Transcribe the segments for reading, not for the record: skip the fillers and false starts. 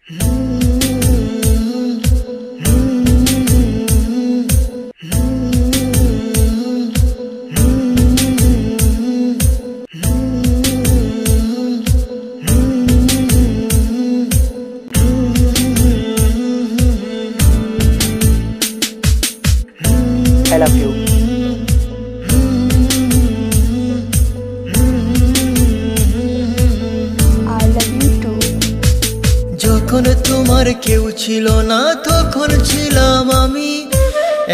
I love you. I love you too. যখন তোমার কেউ ছিল না তখন ছিলাম আমি,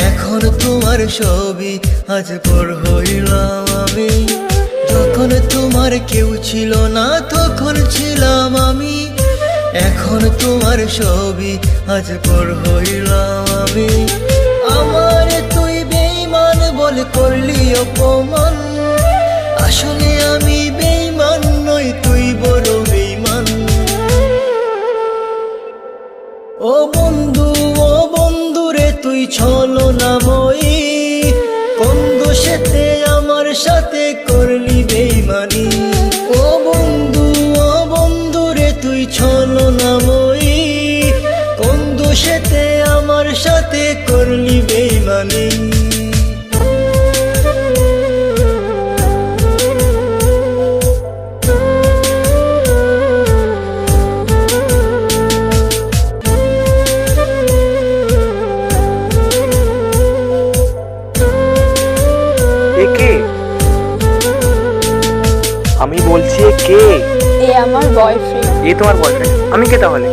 এখন তোমার সবই আজ পর হইলাম আমি। যখন তোমার কেউ ছিল না তখন ছিলাম আমি, এখন তোমার সবই আজ পর হইলাম আমি। আমার তুই বেঈমান বলে করলি অপমান, আসলে আমি বেঈমান নই, তুই বড় বেঈমান। ও বন্ধু রে তুই ছলনাময়ী, কোন দোষেতে আমার সাথে করলি বেঈমানি। ও বন্ধু রে তুই ছলনাময়ী, কোন দোষেতে আমার সাথে করলি বেঈমানি। কে? আমি বলছি কে? এ আমার বয়ফ্রেন্ড। এ তোমার বয়ফ্রেন্ড? আমি কে তাহলে?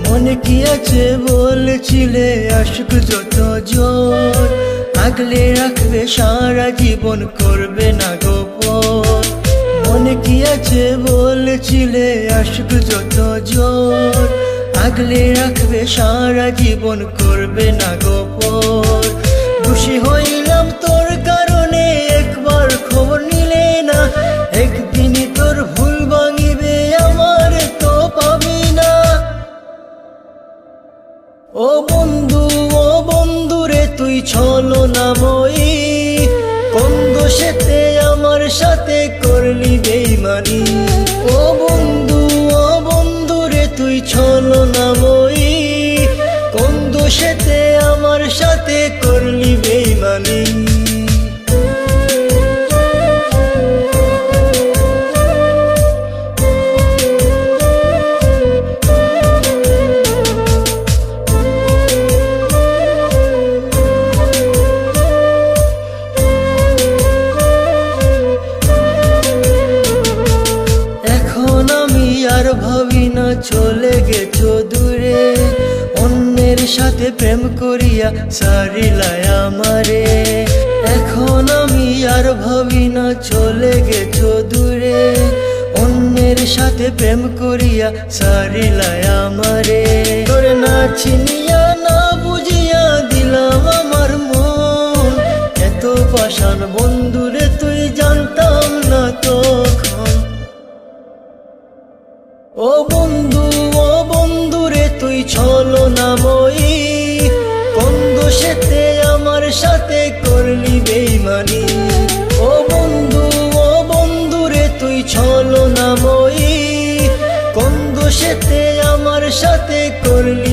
মনে কি আছে বলছিলে আশিক যত জোর, আগলে রাখবে সারা জীবন করবে না গোপন। মনে কি আছে বলছিলে আশিক যত জোর, আগলে রাখবে সারা জীবন করবে না গোপন। খুশি হইলাম তোর কারণে একবার খবর নিলে না, একদিনই তোর ভুল ভাঙিবে আমার তো পাবি না। ও বন্ধু রে তুই ছলনাময়ী, কোন দোষেতে আমার সাথে করলি বেঈমানি। ও বন্ধু রে তুই ছলনাময়ী, কোন দোষেতে আমার সাথে করলি বেঈমানি। আর ভাবি না চলে গেছো দূরে, অন্যের সাথে প্রেম করিয়া সারিলাই আমারে। এখন আমি আর ভাবি না চলে গেছো দূরে, অন্যের সাথে প্রেম করিয়া সারিলাই আমারে। তোরে না চিনিয়া না বুঝিয়া দিলাম আমার মন, এত পাষাণ বন্ধুরে তুই জানতাম না তখন। ও বন্ধু রে তুই ছলনাময়ী, কোন দোষেতে আমার সাথে করলি বেঈমানি। ও বন্ধু রে তুই ছলনাময়ী, কোন দোষেতে আমার সাথে করলি